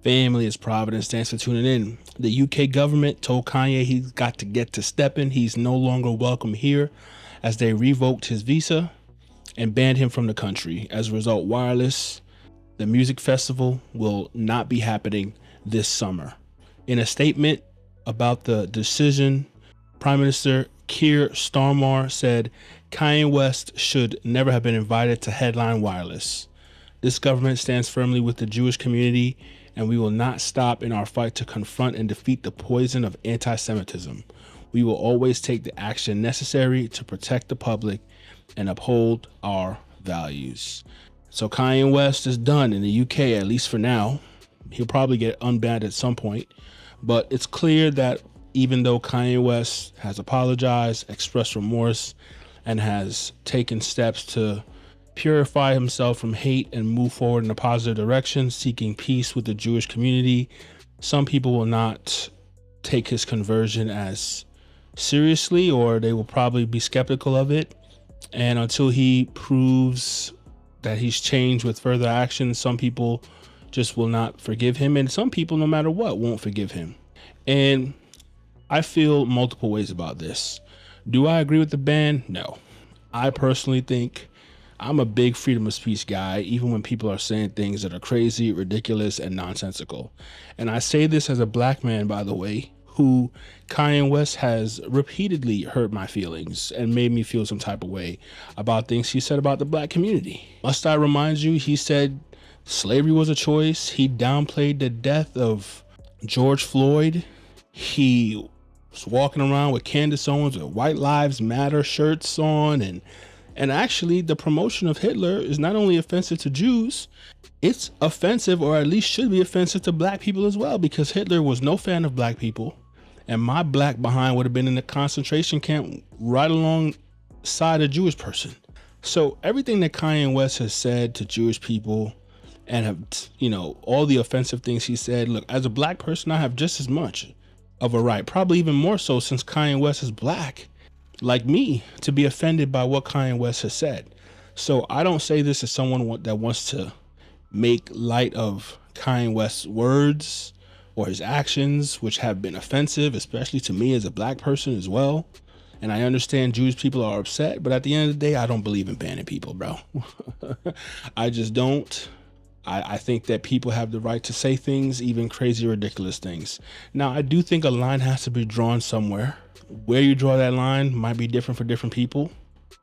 Family is Providence. Thanks for tuning in. The UK government told Kanye he's got to get to stepping. He's no longer welcome here as they revoked his visa and banned him from the country. As a result, Wildest, the music festival, will not be happening this summer. In a statement about the decision, Prime Minister Keir Starmer said Kanye West should never have been invited to headline Wildest. This government stands firmly with the Jewish community, and we will not stop in our fight to confront and defeat the poison of anti-Semitism. We will always take the action necessary to protect the public and uphold our values. So Kanye West is done in the UK, at least for now. He'll probably get unbanned at some point, but it's clear that even though Kanye West has apologized, expressed remorse, and has taken steps to purify himself from hate and move forward in a positive direction, seeking peace with the Jewish community, some people will not take his conversion as seriously, or they will probably be skeptical of it. And until he proves that he's changed with further action, some people just will not forgive him. And some people, no matter what, won't forgive him. And I feel multiple ways about this. Do I agree with the ban? No. I personally think I'm a big freedom of speech guy, even when people are saying things that are crazy, ridiculous, and nonsensical. And I say this as a black man, by the way, who Kanye West has repeatedly hurt my feelings and made me feel some type of way about things he said about the black community. Must I remind you, he said slavery was a choice. He downplayed the death of George Floyd. He was walking around with Candace Owens with White Lives Matter shirts on, and actually, the promotion of Hitler is not only offensive to Jews, it's offensive, or at least should be offensive, to black people as well, because Hitler was no fan of black people, and my black behind would have been in the concentration camp right alongside a Jewish person. So everything that Kanye West has said to Jewish people and have, all the offensive things he said, look, as a black person, I have just as much of a right, probably even more so since Kanye West is black, like me, to be offended by what Kanye West has said. So I don't say this as someone that wants to make light of Kanye West's words or his actions, which have been offensive, especially to me as a black person as well. And I understand Jewish people are upset, but at the end of the day, I don't believe in banning people, bro. I just don't. I think that people have the right to say things, even crazy, ridiculous things. Now, I do think a line has to be drawn somewhere. Where you draw that line might be different for different people.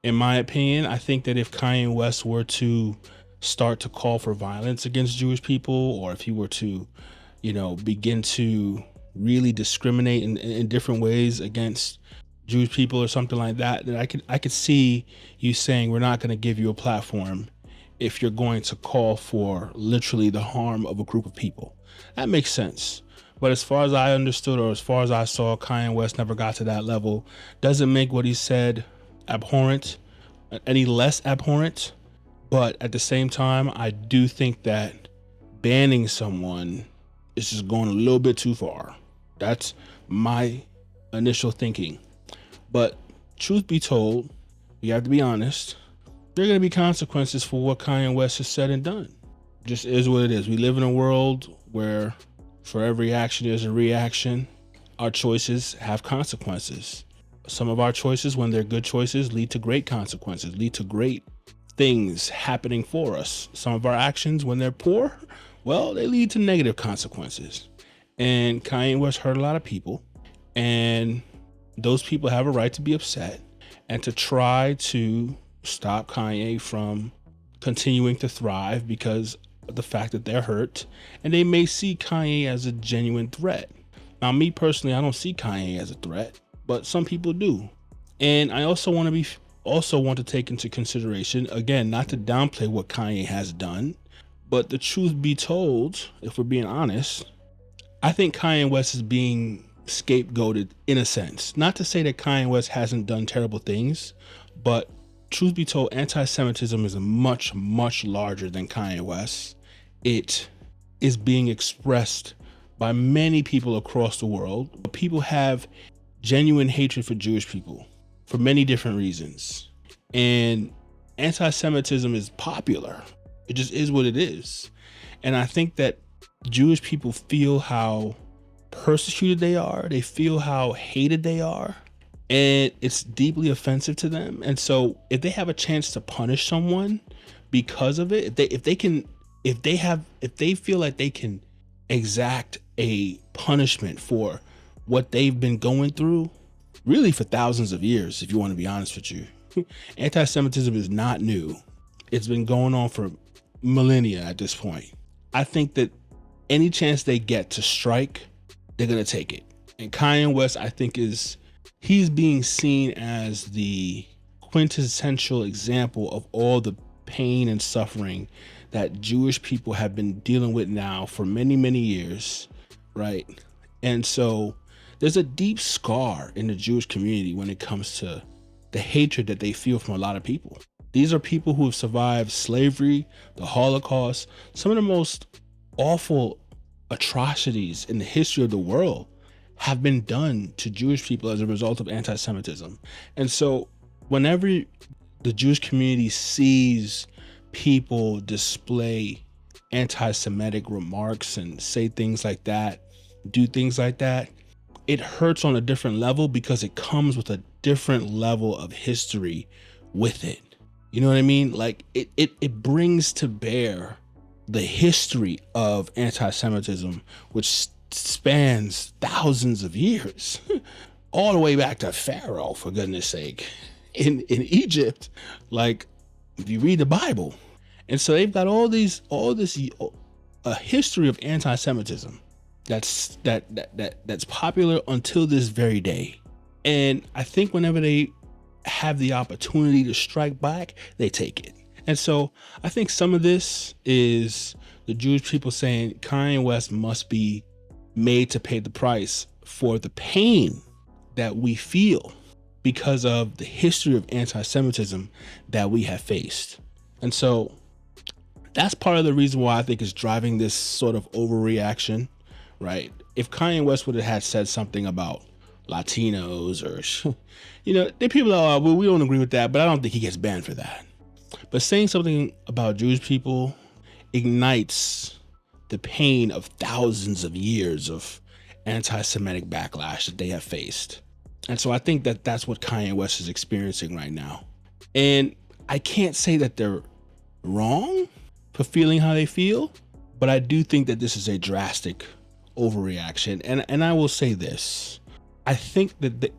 In my opinion, I think that if Kanye West were to start to call for violence against Jewish people, or if he were to, begin to really discriminate in different ways against Jewish people or something like that, then I could see you saying, we're not going to give you a platform if you're going to call for literally the harm of a group of people. That makes sense. But as far as I understood, or as far as I saw, Kanye West never got to that level. Doesn't make what he said abhorrent, any less abhorrent. But at the same time, I do think that banning someone is just going a little bit too far. That's my initial thinking. But truth be told, we have to be honest, there are going to be consequences for what Kanye West has said and done. Just is what it is. We live in a world where for every action there's a reaction. Our choices have consequences. Some of our choices, when they're good choices, lead to great consequences, lead to great things happening for us. Some of our actions, when they're poor, well, they lead to negative consequences. And Kanye West hurt a lot of people, and those people have a right to be upset and to try to stop Kanye from continuing to thrive because the fact that they're hurt, and they may see Kanye as a genuine threat. Now, me personally, I don't see Kanye as a threat, but some people do. And I also want to take into consideration, again, not to downplay what Kanye has done, but the truth be told, if we're being honest, I think Kanye West is being scapegoated in a sense. Not to say that Kanye West hasn't done terrible things, but truth be told, anti-Semitism is much, much larger than Kanye West. It is being expressed by many people across the world. People have genuine hatred for Jewish people for many different reasons. And anti-Semitism is popular. It just is what it is. And I think that Jewish people feel how persecuted they are. They feel how hated they are. And it's deeply offensive to them. And so if they have a chance to punish someone because of it, if they feel like they can exact a punishment for what they've been going through, really for thousands of years, if you want to be honest with you. Anti-Semitism is not new. It's been going on for millennia at this point. I think that any chance they get to strike, they're going to take it. And Kanye West, I think, he's being seen as the quintessential example of all the pain and suffering that Jewish people have been dealing with now for many, many years, right? And so there's a deep scar in the Jewish community when it comes to the hatred that they feel from a lot of people. These are people who have survived slavery, the Holocaust, some of the most awful atrocities in the history of the world have been done to Jewish people as a result of anti-Semitism. And so whenever the Jewish community sees people display anti-Semitic remarks and say things like that, do things like that, it hurts on a different level because it comes with a different level of history with it. You know what I mean? Like it brings to bear the history of anti-Semitism, which spans thousands of years, all the way back to Pharaoh, for goodness sake, in Egypt, like if you read the Bible. And so they've got a history of anti-Semitism that's popular until this very day. And I think whenever they have the opportunity to strike back, they take it. And so I think some of this is the Jewish people saying Kanye West must be made to pay the price for the pain that we feel because of the history of anti-Semitism that we have faced. And so that's part of the reason why I think is driving this sort of overreaction, right? If Kanye West would have had said something about Latinos or, there people are, well, we don't agree with that, but I don't think he gets banned for that. But saying something about Jewish people ignites the pain of thousands of years of anti-Semitic backlash that they have faced. And so I think that that's what Kanye West is experiencing right now. And I can't say that they're wrong for feeling how they feel, but I do think that this is a drastic overreaction. And I will say this. I think that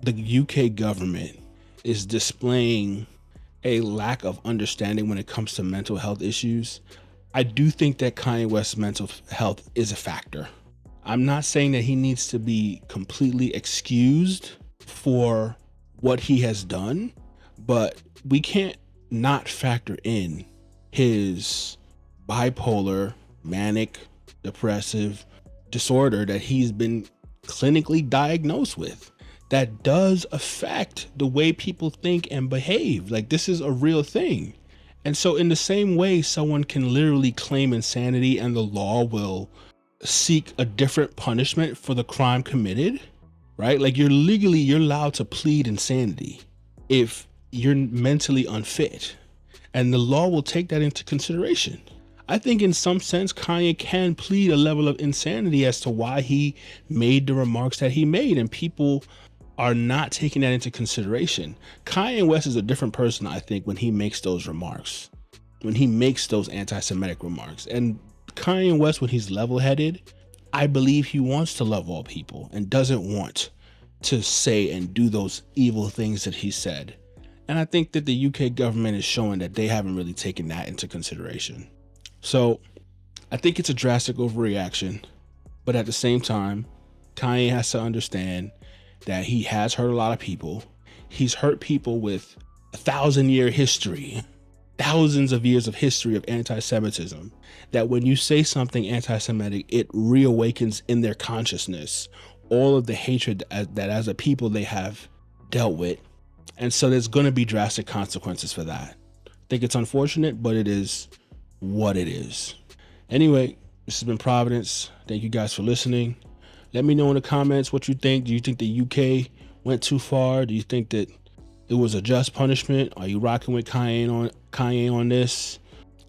the UK government is displaying a lack of understanding when it comes to mental health issues. I do think that Kanye West's mental health is a factor. I'm not saying that he needs to be completely excused for what he has done, but we can't not factor in his bipolar, manic, depressive disorder that he's been clinically diagnosed with. That does affect the way people think and behave. Like, this is a real thing. And so in the same way, someone can literally claim insanity and the law will seek a different punishment for the crime committed, right? Like, you're allowed to plead insanity if you're mentally unfit, and the law will take that into consideration. I think in some sense, Kanye can plead a level of insanity as to why he made the remarks that he made, and people are not taking that into consideration. Kanye West is a different person, I think, when he makes those remarks, when he makes those anti-Semitic remarks. And Kanye West, when he's level-headed, I believe he wants to love all people and doesn't want to say and do those evil things that he said. And I think that the UK government is showing that they haven't really taken that into consideration. So I think it's a drastic overreaction, but at the same time, Kanye has to understand that he has hurt a lot of people. He's hurt people with 1,000-year history, thousands of years of history of anti-Semitism, that when you say something anti-Semitic, it reawakens in their consciousness all of the hatred that as a people they have dealt with. And so there's going to be drastic consequences for that. I think it's unfortunate, but it is what it is. Anyway, this has been Providence. Thank you guys for listening. Let me know in the comments what you think. Do you think the UK went too far? Do you think that it was a just punishment? Are you rocking with Kanye on this?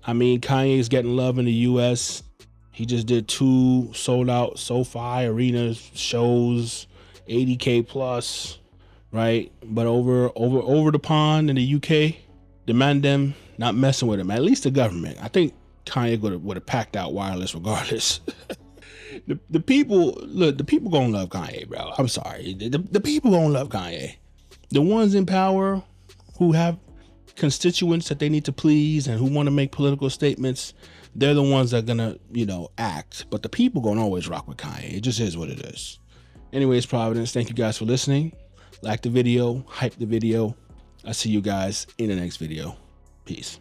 I mean, Kanye is getting love in the US. He just did 2 sold out SoFi Arena shows, 80K plus, right? But over the pond in the UK, demand them not messing with him. At least the government. I think Kanye would have packed out wireless regardless. The people, look, the people gonna love Kanye, bro. I'm sorry. The people gonna love Kanye. The ones in power who have constituents that they need to please and who want to make political statements, they're the ones that are gonna, act. But the people gonna always rock with Kanye. It just is what it is. Anyways, Providence, thank you guys for listening. Like the video, hype the video. I'll see you guys in the next video. Peace.